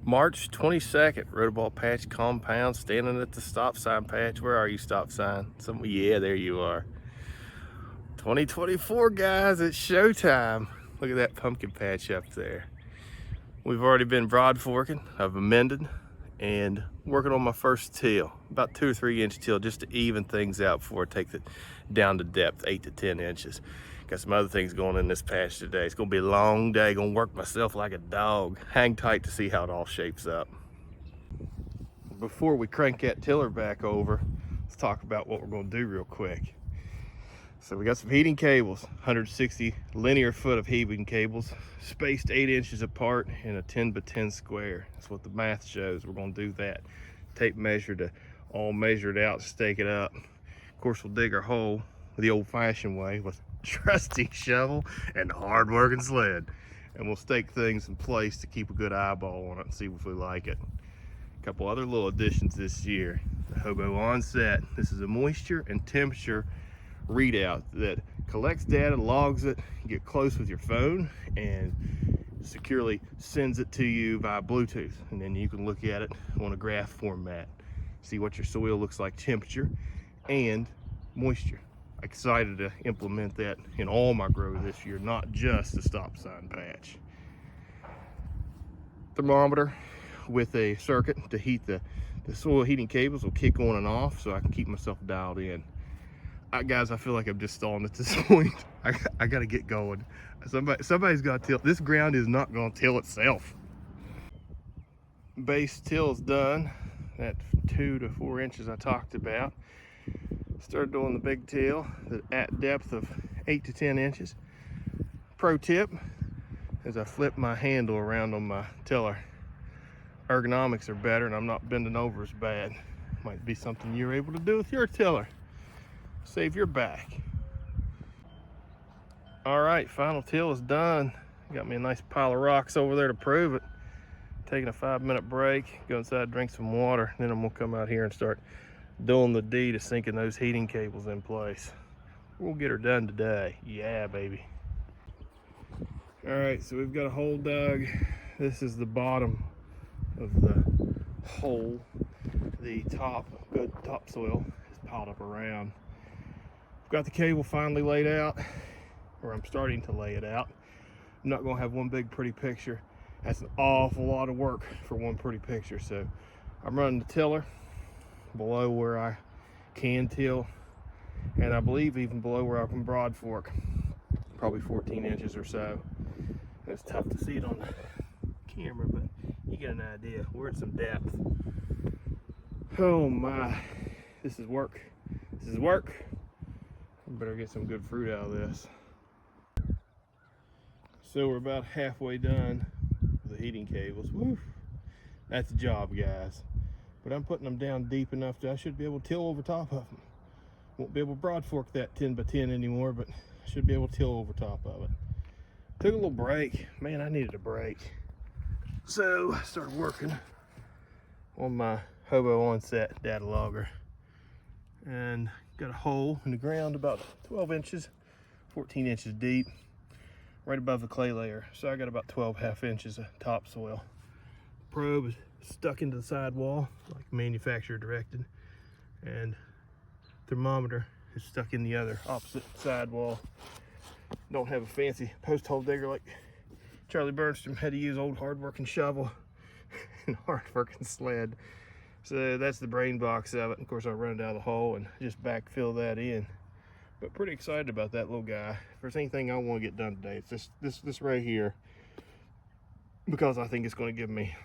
March 22nd, Rotoball Patch Compound, standing at the stop sign patch. Where are you, stop sign? Yeah, there you are. 2024, guys, it's showtime. Look at that pumpkin patch up there. We've already been broad forking. I've amended and working on my first till, about 2 or 3 inch till, just to even things out before I take it down to depth, 8 to 10 inches. Got some other things going in this patch today. It's gonna be a long day, gonna work myself like a dog. Hang tight to see how it all shapes up. Before we crank that tiller back over, let's talk about what we're gonna do real quick. So we got some heating cables, 160 linear foot of heating cables, spaced 8 inches apart in a 10 by 10 square. That's what the math shows. We're gonna do that. Tape measure to all measure it out, stake it up. Of course, we'll dig our hole the old fashioned way with a trusty shovel and a hard working sled. And we'll stake things in place to keep a good eyeball on it and see if we like it. A couple other little additions this year. The Hobo Onet. This is a moisture and temperature readout that collects data, logs it. You get close with your phone and securely sends it to you via Bluetooth, and then you can look at it on a graph format, see what your soil looks like, temperature and moisture. Excited to implement that in all my grow this year, not just the stop sign patch. Thermometer with a circuit to heat the soil heating cables will kick on and off so I can keep myself dialed in. Guys, I feel like I'm just stalling at this point. I gotta get going. Somebody's got to till. This ground is not gonna till itself. Base till is done. That 2 to 4 inches I talked about. Started doing the big till at depth of 8 to 10 inches. Pro tip, as I flip my handle around on my tiller, ergonomics are better and I'm not bending over as bad. Might be something you're able to do with your tiller. Save your back. All right, final till is done. Got me a nice pile of rocks over there to prove it. Taking a 5-minute break, go inside, drink some water, then I'm gonna come out here and start doing the D to sinking those heating cables in place. We'll get her done today. Yeah, baby. All right, so we've got a hole dug. This is the bottom of the hole. The good topsoil is piled up around. Got the cable finally laid out, or I'm starting to lay it out. I'm not gonna have one big pretty picture. That's an awful lot of work for one pretty picture. So I'm running the tiller below where I can till, and I believe even below where I can broad fork, probably 14 inches or so. It's tough to see it on the camera, but you get an idea. We're at some depth. Oh my, this is work. This is work. Better get some good fruit out of this. So we're about halfway done with the heating cables. Woo! That's a job, guys. But I'm putting them down deep enough that I should be able to till over top of them. Won't be able to broad fork that 10 by 10 anymore, but I should be able to till over top of it. Took a little break. Man, I needed a break. So I started working on my Hobo Onet data logger. And got a hole in the ground about 12 inches, 14 inches deep, right above the clay layer. So I got about 12.5 inches of topsoil. Probe is stuck into the sidewall, like manufacturer directed, and thermometer is stuck in the other opposite sidewall. Don't have a fancy post hole digger like Charlie Bernstrom had to use old hard-working shovel and hard-working sled. So that's the brain box of it. Of course, I run it down the hole and just backfill that in. But pretty excited about that little guy. If there's anything I want to get done today, it's this right here, because I think it's going to give me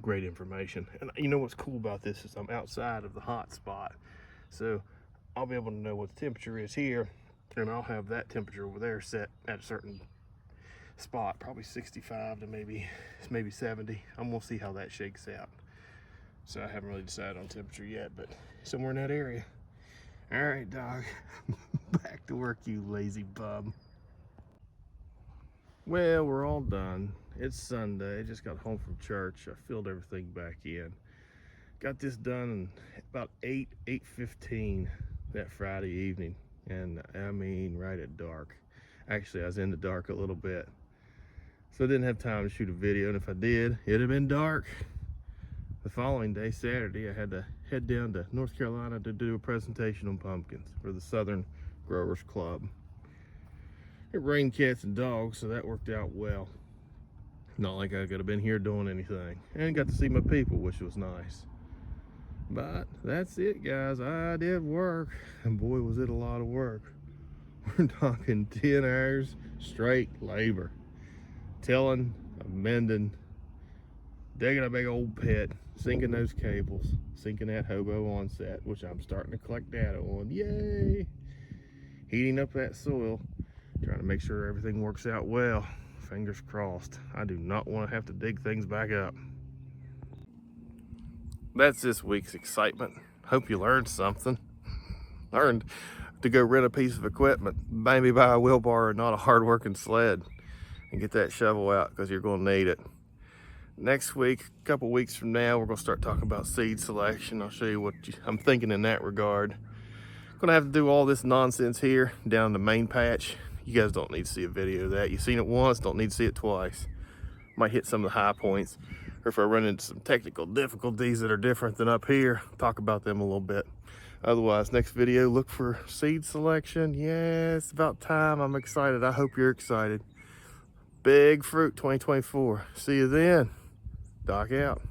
great information. And you know what's cool about this is I'm outside of the hot spot, so I'll be able to know what the temperature is here, and I'll have that temperature over there set at a certain spot, probably 65 to maybe 70. I'm gonna see how that shakes out. So I haven't really decided on temperature yet, but somewhere in that area. All right, dog. Back to work, you lazy bum. Well, we're all done. It's Sunday. I just got home from church. I filled everything back in. Got this done about 8:15 that Friday evening. And I mean, right at dark. Actually, I was in the dark a little bit. So I didn't have time to shoot a video, and if I did, it'd have been dark. The following day, Saturday, I had to head down to North Carolina to do a presentation on pumpkins for the Southern Growers Club. It rained cats and dogs, so that worked out well. Not like I could have been here doing anything. And got to see my people, which was nice. But that's it, guys. I did work, and boy, was it a lot of work. We're talking 10 hours straight labor. Tilling, mending, digging a big old pit, sinking those cables, sinking that Hobo Onet, which I'm starting to collect data on. Yay! Heating up that soil, trying to make sure everything works out well. Fingers crossed. I do not want to have to dig things back up. That's this week's excitement. Hope you learned something. Learned to go rent a piece of equipment, maybe buy a wheelbarrow and not a hard-working sled, and get that shovel out because you're going to need it. Next week, a couple weeks from now, we're going to start talking about seed selection. I'll show you what I'm thinking in that regard. Going to have to do all this nonsense here down the main patch. You guys don't need to see a video of that. You've seen it once, don't need to see it twice. Might hit some of the high points, or if I run into some technical difficulties that are different than up here, talk about them a little bit. Otherwise, next video, look for seed selection. Yeah, it's about time. I'm excited. I hope you're excited. Big fruit 2024. See you then. Doc out.